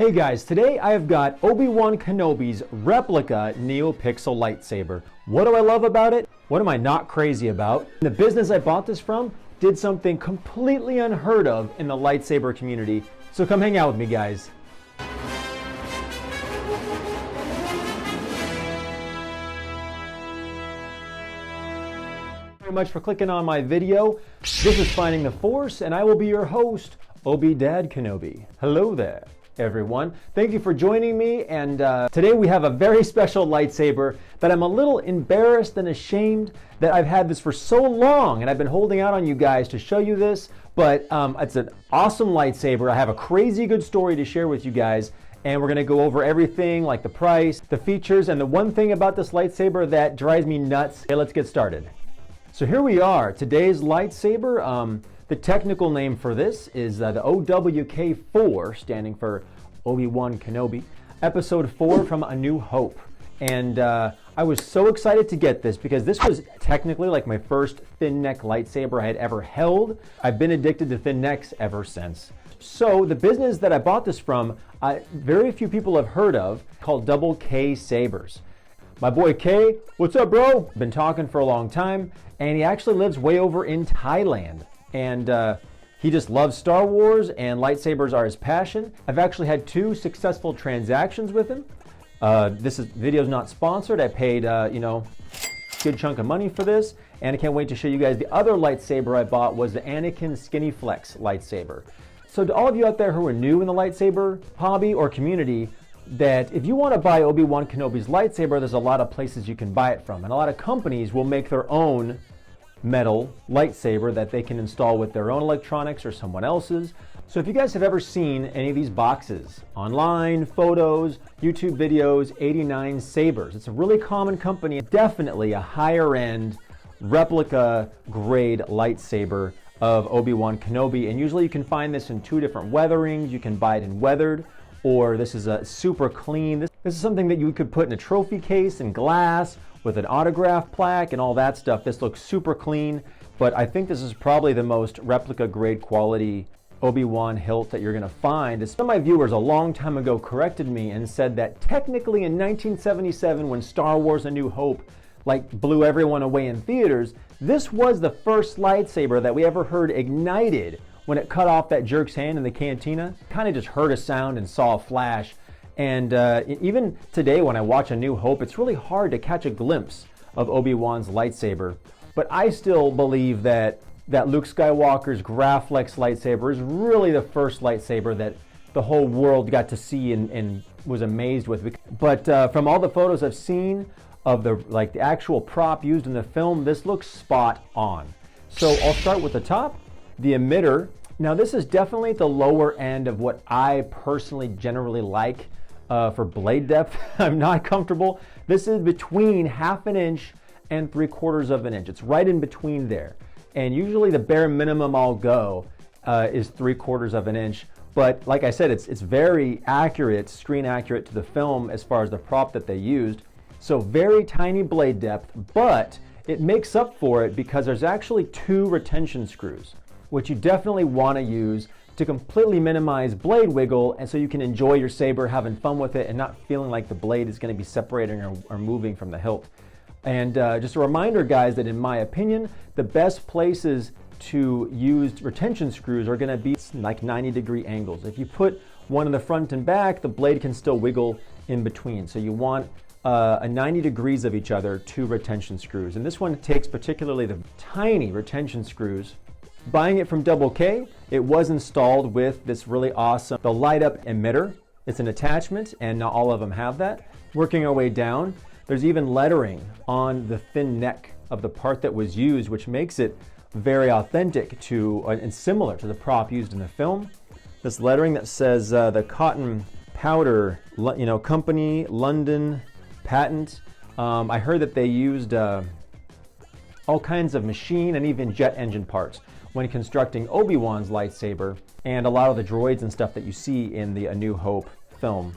Hey guys, today I have got Obi-Wan Kenobi's replica Neopixel Lightsaber. What do I love about it? What am I not crazy about? The business I bought this from did something completely unheard of in the lightsaber community. So come hang out with me, guys. Very much for clicking on my video. This is Finding the Force, and I will be your host, Obi-Dad Kenobi. Hello there, everyone. Thank you for joining me, and today we have a very special lightsaber that I'm a little embarrassed and ashamed that I've had this for so long, and I've been holding out on you guys to show you this, but it's an awesome lightsaber. I have a crazy good story to share with you guys, and we're gonna go over everything like the price, the features, and the one thing about this lightsaber that drives me nuts. Okay, let's get started. So here we are, today's lightsaber. The technical name for this is the OWK4, standing for Obi-Wan Kenobi, Episode 4 from A New Hope. And I was so excited to get this because this was technically like my first thin neck lightsaber I had ever held. I've been addicted to thin necks ever since. So the business that I bought this from, very few people have heard of, called Double K Sabers. My boy K, what's up, bro? Been talking for a long time, and he actually lives way over in Thailand. And he just loves Star Wars, and lightsabers are his passion. I've actually had 2 successful transactions with him. This video's not sponsored. I paid, good chunk of money for this, and I can't wait to show you guys the other lightsaber I bought was the Anakin Skinny Flex lightsaber. So to all of you out there who are new in the lightsaber hobby or community, that if you want to buy Obi-Wan Kenobi's lightsaber, there's a lot of places you can buy it from, and a lot of companies will make their own metal lightsaber that they can install with their own electronics or someone else's. So if you guys have ever seen any of these boxes, online, photos, YouTube videos, 89 Sabers, it's a really common company, definitely a higher end replica grade lightsaber of Obi-Wan Kenobi. And usually you can find this in 2 different weatherings. You can buy it in weathered, or this is a super clean. This is something that you could put in a trophy case in glass with an autograph plaque and all that stuff. This looks super clean, but I think this is probably the most replica grade quality Obi-Wan hilt that you're gonna find. Some of my viewers a long time ago corrected me and said that technically in 1977, when Star Wars A New Hope blew everyone away in theaters, this was the first lightsaber that we ever heard ignited when it cut off that jerk's hand in the cantina. Kind of just heard a sound and saw a flash. And even today when I watch A New Hope, it's really hard to catch a glimpse of Obi-Wan's lightsaber. But I still believe that Luke Skywalker's Graflex lightsaber is really the first lightsaber that the whole world got to see and was amazed with. But from all the photos I've seen of the actual prop used in the film, this looks spot on. So I'll start with the top, the emitter. Now this is definitely at the lower end of what I personally generally like. For blade depth, I'm not comfortable. This is between 1/2 inch and 3/4 of an inch. It's right in between there. And usually the bare minimum I'll go is 3/4 of an inch. But like I said, it's very accurate, screen accurate to the film as far as the prop that they used. So very tiny blade depth, but it makes up for it because there's actually 2 retention screws, which you definitely want to use to completely minimize blade wiggle, and so you can enjoy your saber, having fun with it, and not feeling like the blade is going to be separating or moving from the hilt. And just a reminder, guys, that in my opinion, the best places to use retention screws are going to be like 90-degree angles. If you put one in the front and back, the blade can still wiggle in between. So you want a 90 degrees of each other, 2 retention screws. And this one takes particularly the tiny retention screws. Buying it from Double K, it was installed with this really awesome, the light up emitter. It's an attachment, and not all of them have that. Working our way down, there's even lettering on the thin neck of the part that was used, which makes it very authentic to and similar to the prop used in the film. This lettering that says the cotton powder, company, London, patent. I heard that they used all kinds of machine and even jet engine parts when constructing Obi-Wan's lightsaber, and a lot of the droids and stuff that you see in the A New Hope film.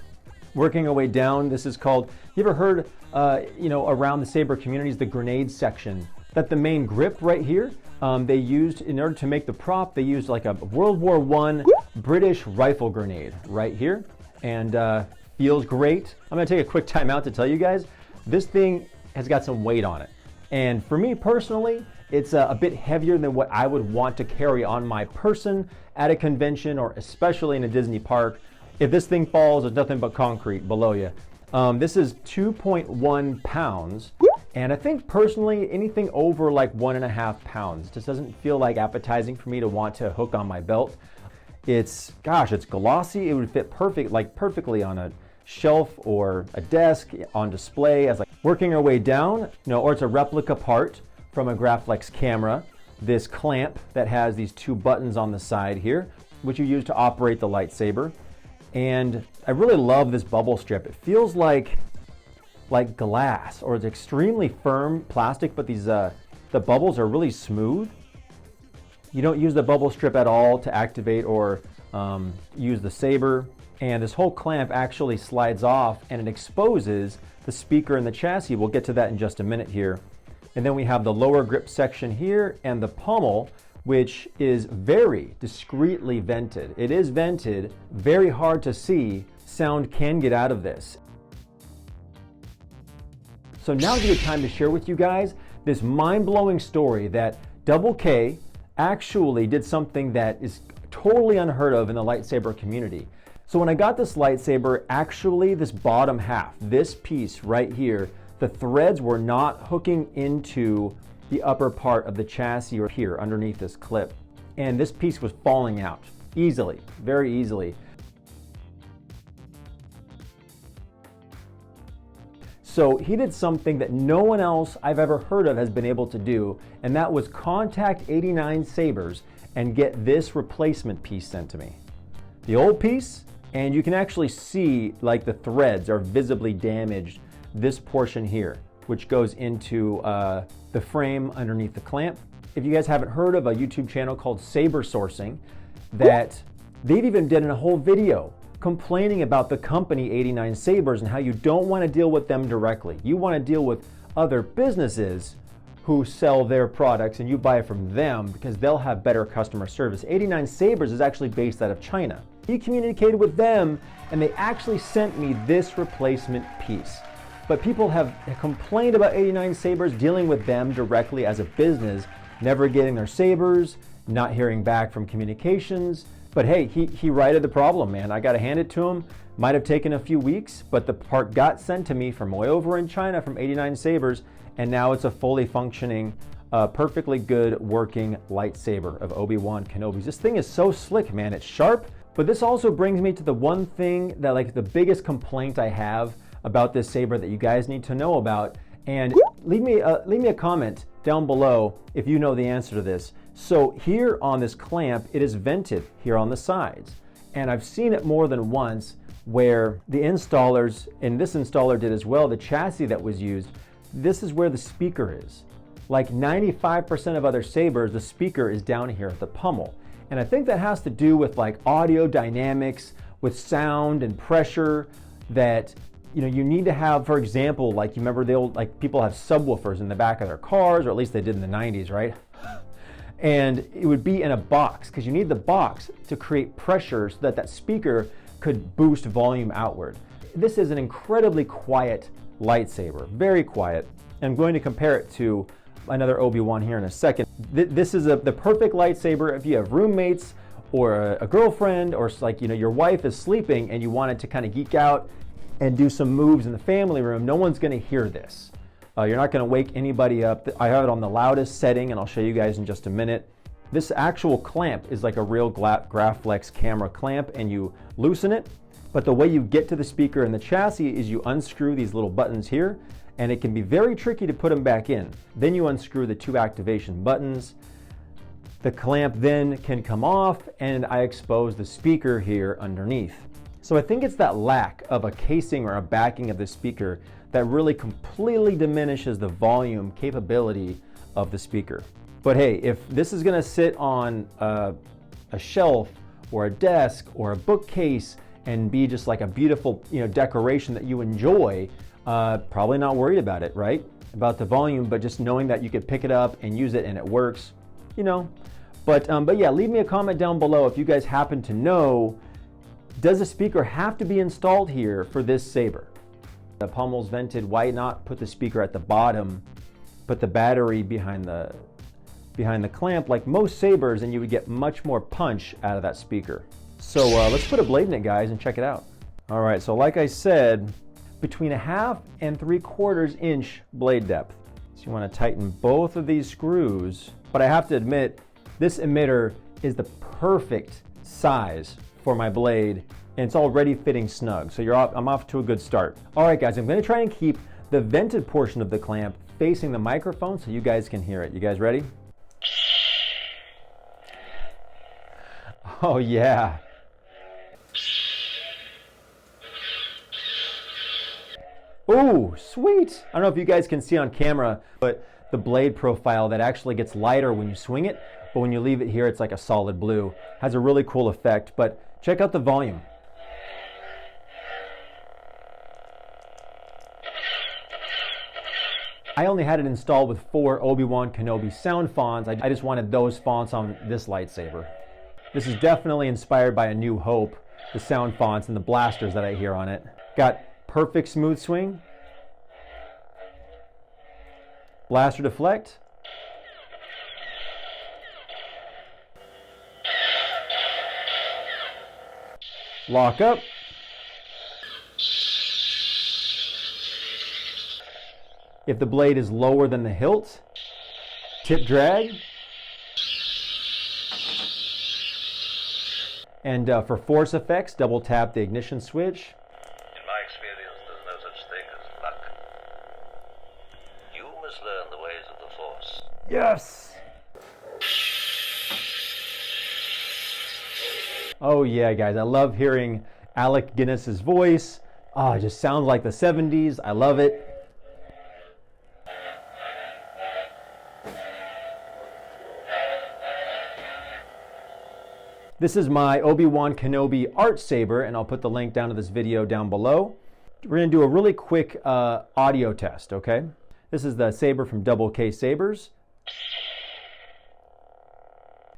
Working our way down, this is called, you ever heard, around the saber communities, the grenade section, that the main grip right here, they used, in order to make the prop, they used like a World War I British rifle grenade right here. and feels great. I'm gonna take a quick time out to tell you guys, this thing has got some weight on it. And for me personally, it's a bit heavier than what I would want to carry on my person at a convention or especially in a Disney park. If this thing falls, there's nothing but concrete below you. This is 2.1 pounds. And I think personally, anything over like 1.5 pounds just doesn't feel like appetizing for me to want to hook on my belt. It's glossy. It would fit perfectly on a shelf or a desk on display as like working our way down, or it's a replica part from a Graflex camera. This clamp that has these two buttons on the side here, which you use to operate the lightsaber. And I really love this bubble strip. It feels like glass, or it's extremely firm plastic, but these the bubbles are really smooth. You don't use the bubble strip at all to activate or use the saber. And this whole clamp actually slides off and it exposes the speaker and the chassis. We'll get to that in just a minute here. And then we have the lower grip section here and the pommel, which is very discreetly vented. It is vented, very hard to see. Sound can get out of this. So now's a good time to share with you guys this mind-blowing story that Double K actually did something that is totally unheard of in the lightsaber community. So when I got this lightsaber, actually this bottom half, this piece right here, the threads were not hooking into the upper part of the chassis or here underneath this clip. And this piece was falling out easily, very easily. So he did something that no one else I've ever heard of has been able to do, and that was contact 89 Sabers and get this replacement piece sent to me. The old piece, and you can actually see like the threads are visibly damaged, this portion here, which goes into the frame underneath the clamp. If you guys haven't heard of a YouTube channel called Saber Sourcing, that they've even done a whole video complaining about the company 89 Sabers and how you don't want to deal with them directly. You want to deal with other businesses who sell their products and you buy from them because they'll have better customer service. 89 Sabers is actually based out of China. He communicated with them and they actually sent me this replacement piece. But people have complained about 89 Sabers dealing with them directly as a business, never getting their sabers, not hearing back from communications. But hey, he righted the problem, man. I gotta hand it to him. Might have taken a few weeks, but the part got sent to me from way over in China from 89 Sabers, and now it's a fully functioning, perfectly good working lightsaber of Obi-Wan Kenobi. This thing is so slick, man. It's sharp, but this also brings me to the one thing that like the biggest complaint I have about this saber that you guys need to know about. And leave me a comment down below if you know the answer to this. So here on this clamp, it is vented here on the sides. And I've seen it more than once where the installers, and this installer did as well, the chassis that was used, this is where the speaker is. Like 95% of other sabers, the speaker is down here at the pommel. And I think that has to do with like audio dynamics, with sound and pressure that you need to have. For example, like you remember the old, like people have subwoofers in the back of their cars, or at least they did in the 90s, right? And it would be in a box because you need the box to create pressure so that that speaker could boost volume outward. This is an incredibly quiet lightsaber, very quiet. I'm going to compare it to another Obi-Wan here in a second. This is the perfect lightsaber if you have roommates or a girlfriend, or like your wife is sleeping and you wanted to kind of geek out and do some moves in the family room. No one's going to hear this. You're not going to wake anybody up. I have it on the loudest setting, and I'll show you guys in just a minute. This actual clamp is like a real Graflex camera clamp, and you loosen it. But the way you get to the speaker and the chassis is you unscrew these little buttons here, and it can be very tricky to put them back in. Then you unscrew the two activation buttons. The clamp then can come off, and I expose the speaker here underneath. So I think it's that lack of a casing or a backing of the speaker that really completely diminishes the volume capability of the speaker. But hey, if this is gonna sit on a shelf or a desk or a bookcase and be just like a beautiful decoration that you enjoy, probably not worried about it, right? About the volume, but just knowing that you could pick it up and use it and it works, But yeah, leave me a comment down below if you guys happen to know, does a speaker have to be installed here for this saber? The pommel's vented, why not put the speaker at the bottom, put the battery behind the clamp like most sabers, and you would get much more punch out of that speaker. So let's put a blade in it, guys, and check it out. All right, so like I said, between 1/2 and 3/4 inch blade depth. So you want to tighten both of these screws, but I have to admit, this emitter is the perfect size for my blade, and it's already fitting snug. So I'm off to a good start. All right, guys, I'm going to try and keep the vented portion of the clamp facing the microphone so you guys can hear it. You guys ready? Oh yeah. Ooh, sweet. I don't know if you guys can see on camera, but the blade profile that actually gets lighter when you swing it, but when you leave it here, it's like a solid blue. Has a really cool effect, but check out the volume. I only had it installed with 4 Obi-Wan Kenobi sound fonts. I just wanted those fonts on this lightsaber. This is definitely inspired by A New Hope, the sound fonts and the blasters that I hear on it. Got perfect smooth swing, blaster deflect, lockup, if the blade is lower than the hilt, tip drag, and for force effects, double tap the ignition switch. In my experience, there's no such thing as luck. You must learn the ways of the Force. Yes! Oh yeah, guys, I love hearing Alec Guinness's voice. Oh, it just sounds like the 70s. I love it. This is my Obi-Wan Kenobi art saber, and I'll put the link down to this video down below. We're going to do a really quick audio test, okay? This is the saber from Double K Sabers.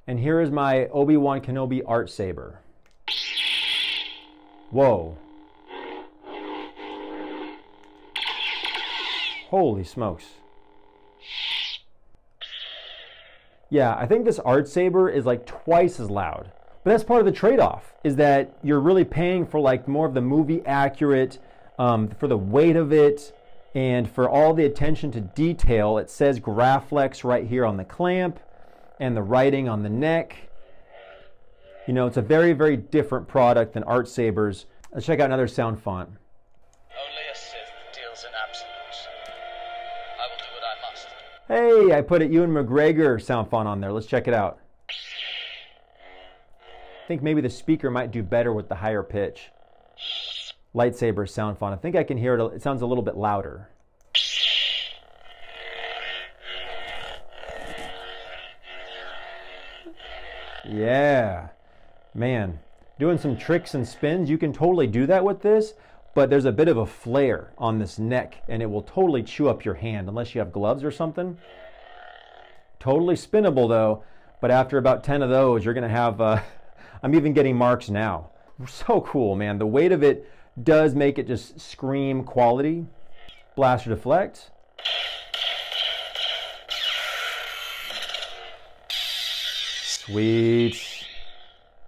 And here is my Obi-Wan Kenobi art saber. Whoa. Holy smokes. Yeah, I think this art saber is like twice as loud. But that's part of the trade-off, is that you're really paying for like more of the movie accurate, for the weight of it, and for all the attention to detail. It says Graflex right here on the clamp, and the writing on the neck. You know, it's a very, very different product than art sabers. Let's check out another sound font. Only a Sith deals in absolutes. I will do what I must. Hey, I put a Ewan McGregor sound font on there. Let's check it out. I think maybe the speaker might do better with the higher pitch. Lightsaber sound font. I think I can hear it. It sounds a little bit louder. Yeah, man, doing some tricks and spins. You can totally do that with this, but there's a bit of a flare on this neck, and it will totally chew up your hand unless you have gloves or something. Totally spinnable though, but after about 10 of those, you're gonna have, I'm even getting marks now. So cool, man. The weight of it does make it just scream quality. Blaster deflect. Sweet.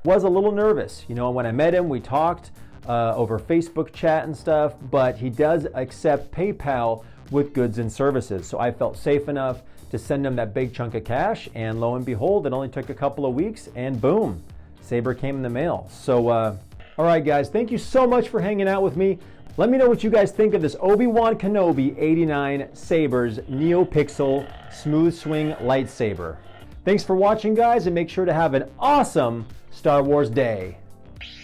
Was a little nervous. You know, when I met him, we talked over Facebook chat and stuff, but he does accept PayPal with goods and services. So I felt safe enough to send him that big chunk of cash, and lo and behold, it only took a couple of weeks, and boom, saber came in the mail. So, all right, guys, thank you so much for hanging out with me. Let me know what you guys think of this Obi-Wan Kenobi 89 Sabers Neopixel Smooth Swing Lightsaber. Thanks for watching, guys, and make sure to have an awesome Star Wars day.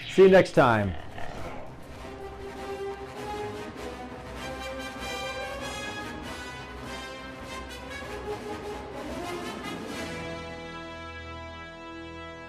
See you next time.